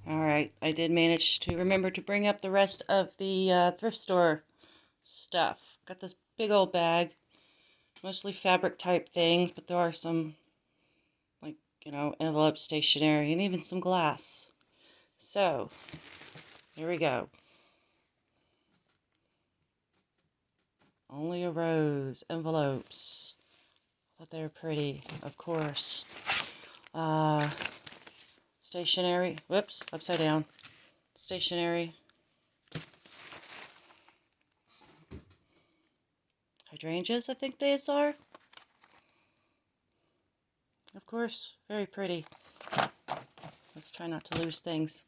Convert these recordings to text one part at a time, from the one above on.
Alright, I did manage to remember to bring up the rest of the thrift store stuff. Got this big old bag, mostly fabric type things, but there are some, like, envelope stationery and even some glass. So, here we go. Only a rose envelopes. Thought they were pretty, of course. Stationery. Whoops, upside down. Stationery. Hydrangeas, I think these are. Of course, very pretty. Let's try not to lose things.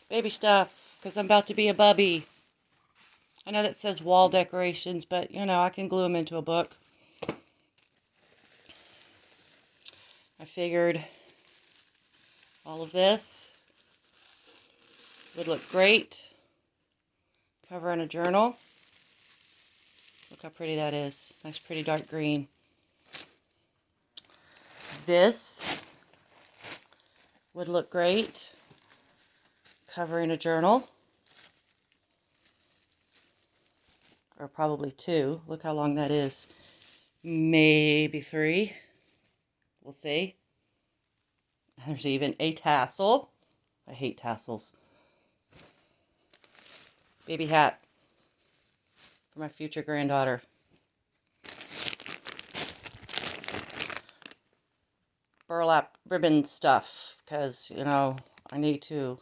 Baby stuff, because I'm about to be a bubby. I know that says wall decorations, but, I can glue them into a book. I figured all of this would look great covering a journal. Look how pretty that is. Nice pretty dark green. This would look great covering a journal. Or probably 2. Look how long that is. Maybe 3. We'll see. There's even a tassel. I hate tassels. Baby hat for my future granddaughter. Burlap ribbon stuff, because, I need to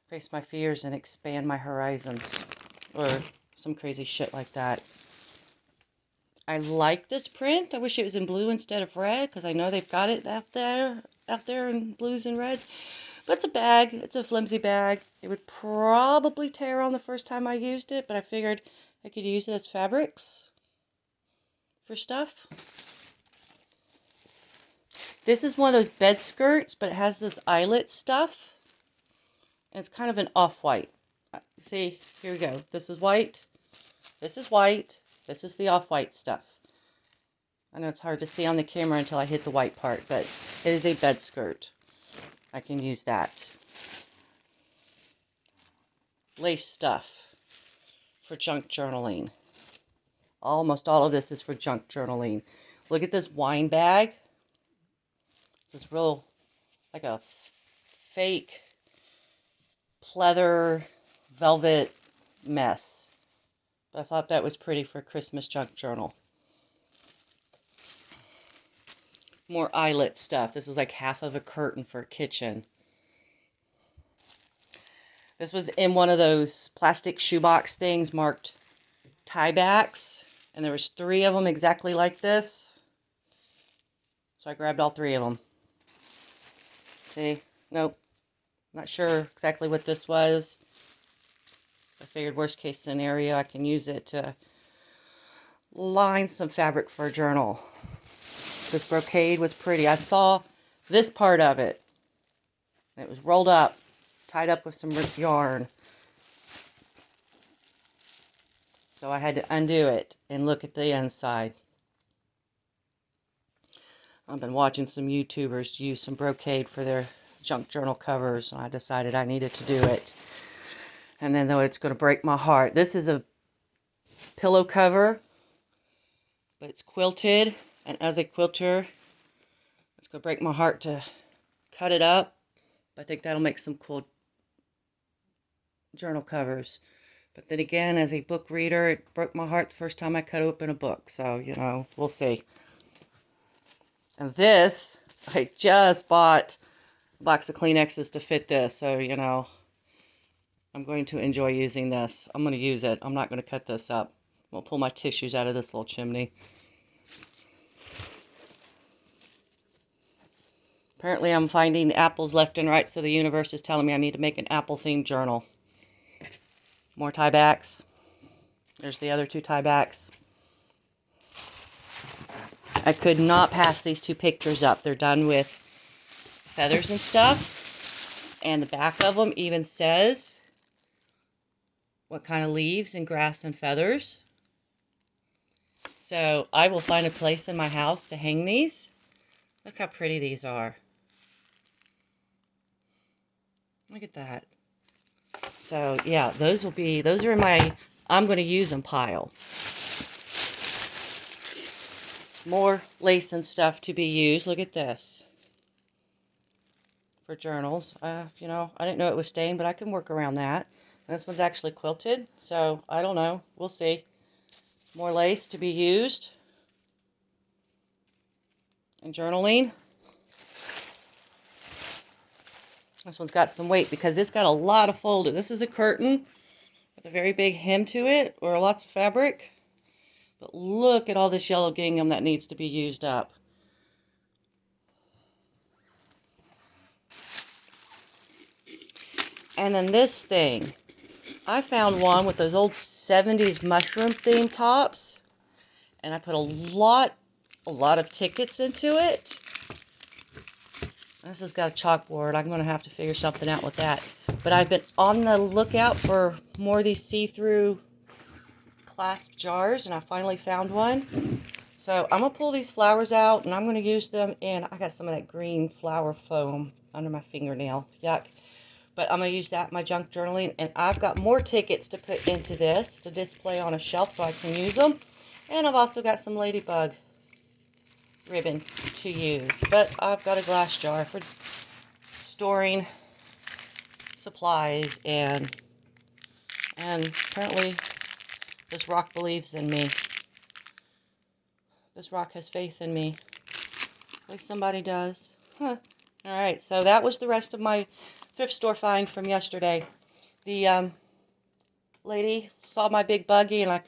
face my fears and expand my horizons. Or some crazy shit like that. I like this print. I wish it was in blue instead of red, because I know they've got it out there in blues and reds. But it's a bag. It's a flimsy bag. It would probably tear on the first time I used it, but I figured I could use it as fabrics for stuff. This is one of those bed skirts, but it has this eyelet stuff. And it's kind of an off-white. See, here we go. This is white. This is white. This is the off-white stuff. I know it's hard to see on the camera until I hit the white part, but it is a bed skirt. I can use that. Lace stuff for junk journaling. Almost all of this is for junk journaling. Look at this wine bag. It's this real, like a fake pleather velvet mess. But I thought that was pretty for Christmas junk journal. More eyelet stuff. This is like half of a curtain for a kitchen. This was in one of those plastic shoebox things marked tie backs. And there was 3 of them exactly like this. So I grabbed all 3 of them. See? Nope. Not sure exactly what this was. I figured worst case scenario, I can use it to line some fabric for a journal. This brocade was pretty. I saw this part of it. It was rolled up, tied up with some ripped yarn. So I had to undo it and look at the inside. I've been watching some YouTubers use some brocade for their junk journal covers, and I decided I needed to do it. And then, though, it's going to break my heart. This is a pillow cover, but it's quilted, and as a quilter, it's going to break my heart to cut it up. But I think that'll make some cool journal covers. But then again, as a book reader, it broke my heart the first time I cut open a book. So, we'll see. And this, I just bought a box of Kleenexes to fit this. So, I'm going to enjoy using this. I'm going to use it. I'm not going to cut this up. I'll pull my tissues out of this little chimney. Apparently I'm finding apples left and right, so the universe is telling me I need to make an apple-themed journal. More tie backs. There's the other 2 tie backs. I could not pass these 2 pictures up. They're done with feathers and stuff. And the back of them even says what kind of leaves and grass and feathers. So I will find a place in my house to hang these. Look how pretty these are. Look at that. So, yeah, those are in my I'm going to use them pile. More lace and stuff to be used. Look at this. For journals. You know, I didn't know it was stained, but I can work around that. And this one's actually quilted, so I don't know. We'll see. More lace to be used. And journaling. This one's got some weight because it's got a lot of folded. This is a curtain with a very big hem to it, or lots of fabric. But look at all this yellow gingham that needs to be used up. And then this thing. I found one with those old 70s mushroom theme tops. And I put a lot of tickets into it. This has got a chalkboard. I'm going to have to figure something out with that. But I've been on the lookout for more of these see-through clasp jars, and I finally found one. So I'm going to pull these flowers out, and I'm going to use them in, I got some of that green flower foam under my fingernail. Yuck. But I'm going to use that in my junk journaling, and I've got more tickets to put into this to display on a shelf so I can use them. And I've also got some ladybug ribbon to use. But I've got a glass jar for storing supplies, and apparently this rock believes in me. This rock has faith in me. At least somebody does. Huh. Alright, so that was the rest of my thrift store find from yesterday. The lady saw my big buggy, and I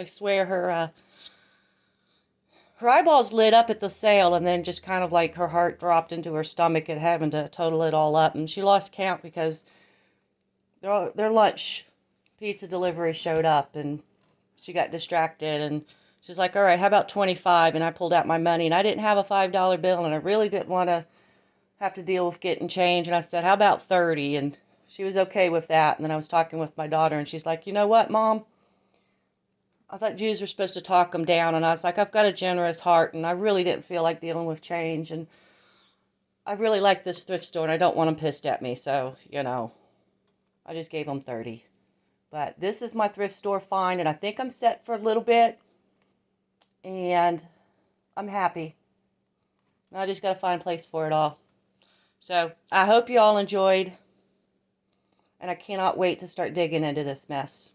swear her eyeballs lit up at the sale, and then just kind of like her heart dropped into her stomach at having to total it all up. And she lost count because their lunch pizza delivery showed up, and she got distracted, and she's like, all right, how about 25? And I pulled out my money, and I didn't have a $5 bill, and I really didn't want to have to deal with getting change. And I said, how about 30? And she was okay with that. And then I was talking with my daughter, and she's like, you know what, Mom? I thought Jews were supposed to talk them down. And I was like, I've got a generous heart, and I really didn't feel like dealing with change. And I really like this thrift store, and I don't want them pissed at me. So, you know, I just gave them 30. But this is my thrift store find, and I think I'm set for a little bit. And I'm happy. Now I just got to find a place for it all. So, I hope you all enjoyed. And I cannot wait to start digging into this mess.